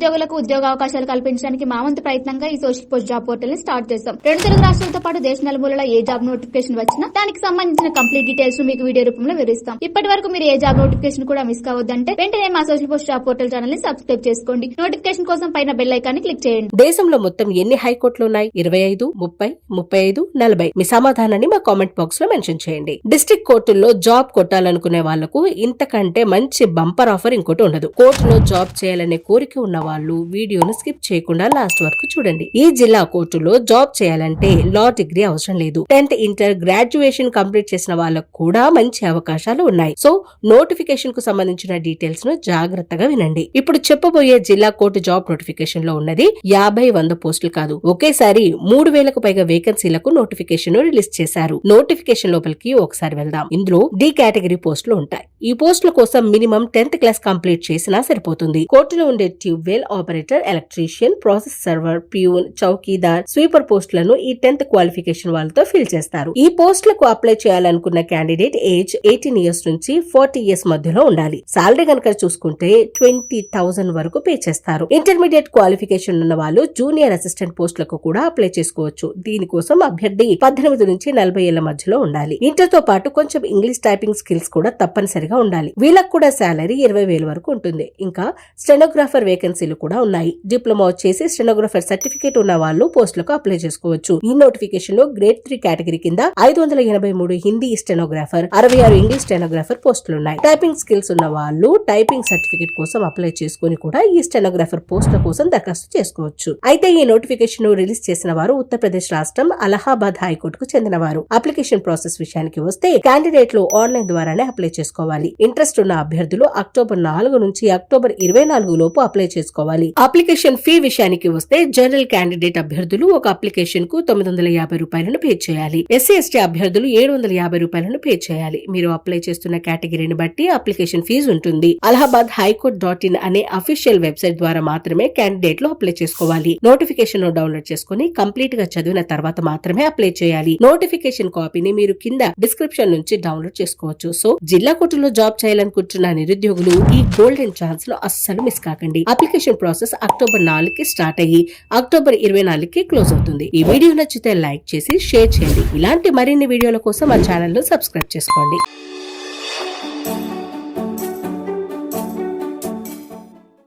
నిరుద్యోగులకు ఉద్యోగ అవకాశాలు కల్పించడానికి మా వంతు ప్రయత్నంగా ఈ సోషల్ పోస్ట్ జాబ్ పోర్టల్ ని స్టార్ట్ చేస్తాం. 2 తెలుగు రాష్ట్రాలతో పాటు దేశ నలుమూలల ఏ జాబ్ నోటిఫికేషన్ వచ్చినా దానికి సంబంధించిన కంప్లీట్ డీటెయిల్స్ మీకు వీడియో రూపంలో వివరిస్తాం. ఇప్పటి వరకు మీరు ఏ జాబ్ నోటిఫికేషన్ కూడా మిస్ కావద్దంటే వెంటనే మా social post job portal channel ని సబ్స్క్రైబ్ చేసుకోండి. నోటిఫికేషన్ కోసం పైన బెల్ ఐకాన్ ని క్లిక్ చేయండి. దేశంలో మొత్తం ఎన్ని హైకోర్టులు ఉన్నాయి? 25, 30, 35, 40. మీ సమాధానాన్ని మా కామెంట్ బాక్స్ లో మెన్షన్ చేయండి. డిస్ట్రిక్ట్ కోర్టుల్లో జాబ్ కొట్టాలనుకునే వాళ్లకు ఇంతకంటే మంచి బంపర్ ఆఫర్ ఇంకోటి ఉండదు. కోర్టులో జాబ్ చేయాలనే కోరిక ఉన్న వాళ్ళు వీడియోను స్కిప్ చేయకుండా లాస్ట్ వరకు చూడండి. ఈ జిల్లా కోర్టులో జాబ్ చేయాలంటే లా డిగ్రీ అవసరం లేదు. 10th ఇంటర్ గ్రాడ్యుయేషన్ కంప్లీట్ చేసిన వాళ్ళకు కూడా మంచి అవకాశాలు ఉన్నాయి. సో నోటిఫికేషన్ కు సంబంధించిన డీటెయిల్స్ ను జాగ్రత్తగా వినండి. ఇప్పుడు చెప్పబోయే జిల్లా కోర్టు జాబ్ నోటిఫికేషన్ లో ఉన్నది 50-100 పోస్టులు కాదు, ఒకేసారి 3000కు పైగా వేకెన్సీలకు నోటిఫికేషన్ రిలీజ్ చేశారు. నోటిఫికేషన్ లోపలికి ఒకసారి వెళ్దాం. ఇందులో డి కేటగిరీ పోస్టులు ఉంటాయి. ఈ పోస్టుల కోసం మినిమం 10th క్లాస్ కంప్లీట్ చేసినా సరిపోతుంది. కోర్టులో ఉండే tube well operator, electrician, process server, peon, chowkidar, sweeper పోస్టులను ఈ 10th క్వాలిఫికేషన్ వాళ్ళతో ఫిల్ చేస్తారు. ఈ పోస్టులకు అప్లై చేయాలనుకున్న క్యాండిడేట్ ఏజ్ 18 ఇయర్స్ నుంచి 40 ఇయర్స్ మధ్యలో ఉండాలి. సాలరీ కనుక చూసుకుంటే 20,000 వరకు పే చేస్తారు. ఇంటర్మీడియట్ క్వాలిఫికేషన్ ఉన్న వాళ్ళు జూనియర్ అసిస్టెంట్ పోస్టులకు కూడా అప్లై చేసుకోవచ్చు. దీనికోసం అభ్యర్థి 18 నుంచి 40 ఏళ్ల మధ్యలో ఉండాలి. ఇంటర్ తో పాటు కొంచెం ఇంగ్లీష్ టైపింగ్ స్కిల్స్ కూడా తప్పనిసరిగా ఉండాలి. వీళ్ళకు కూడా సాలరీ 20,000 వరకు ఉంటుంది. ఇంకా స్టెనోగ్రాఫర్ వేకెన్సీలు కూడా ఉన్నాయి. డిప్లొమా వచ్చేసి స్టెనోగ్రాఫర్ సర్టిఫికేట్ ఉన్న వాళ్ళు పోస్టులకు అప్లై చేసుకోవచ్చు. ఈ నోటిఫికేషన్ లో గ్రేడ్ 3 కేటగిరీ కింద 583 హిందీ స్టెనోగ్రాఫర్, 66 ఇంగ్లీష్ స్టెనోగ్రాఫర్ పోస్టులున్నాయి. టైపింగ్ స్కిల్స్ ఉన్న వాళ్ళు టైపింగ్ సర్టిఫికేట్ కోసం అప్లై చేసుకుని కూడా ఈ స్టెనోగ్రాఫర్ పోస్టుల కోసం దరఖాస్తు చేసుకోవచ్చు. అయితే ఈ నోటిఫికేషన్ రిలీజ్ చేసిన వారు ఉత్తరప్రదేశ్ రాష్ట్రం అలహాబాద్ హైకోర్టుకు చెందిన వారు. అప్లికేషన్ ప్రాసెస్ విషయానికి వస్తే క్యాండిడేట్లు ఆన్లైన్ ద్వారానే అప్లై చేసుకోవాలి. ఇంట్రెస్ట్ ఉన్న అభ్యర్థులు అక్టోబర్ 4 నుంచి అక్టోబర్ 24 లోపు అప్లై చేసుకోవాలి. అప్లికేషన్ ఫీ విషయానికి వస్తే జనరల్ క్యాండిడేట్ అభ్యర్థులు ఒక అప్లికేషన్ కు 950 రూపాయలను పే చేయాలి. ఎస్సీ ఎస్టీ అభ్యర్థులు 750 రూపాయలను పే చేయాలి. మీరు అప్లై చేస్తున్న కేటగిరీని బట్టి అప్లికేషన్ ఫీజు ఉంటుంది. అలహాబాద్ హైకోర్ట్.in అనే అఫీషియల్ వెబ్సైట్ ద్వారా మాత్రమే క్యాండిడేట్లు అప్లై చేసుకోవాలి. నోటిఫికేషన్ ను డౌన్లోడ్ చేసుకుని కంప్లీట్ గా చదివిన తర్వాత మాత్రమే అప్లై చేయాలి. నోటిఫికేషన్ కాపీని మీరు కింద డిస్క్రిప్షన్ నుంచి డౌన్లోడ్ చేసుకోవచ్చు. సో జిల్లా కోర్టులో జాబ్ చేయాలనుకుంటున్న నిరుద్యోగులు ఈ గోల్డెన్ ఛాన్స్ లో అస్సలు మిస్ కాకండి. అప్లికేషన్ ప్రాసెస్ అక్టోబర్ 4 కి స్టార్ట్ అయ్యి అక్టోబర్ 24 కి క్లోజ్ అవుతుంది. ఈ వీడియో నచ్చితే లైక్ చేసి షేర్ చేయండి. ఇలాంటి మరిన్ని వీడియోల కోసం మా ఛానల్ ను సబ్స్క్రైబ్ చేసుకోండి.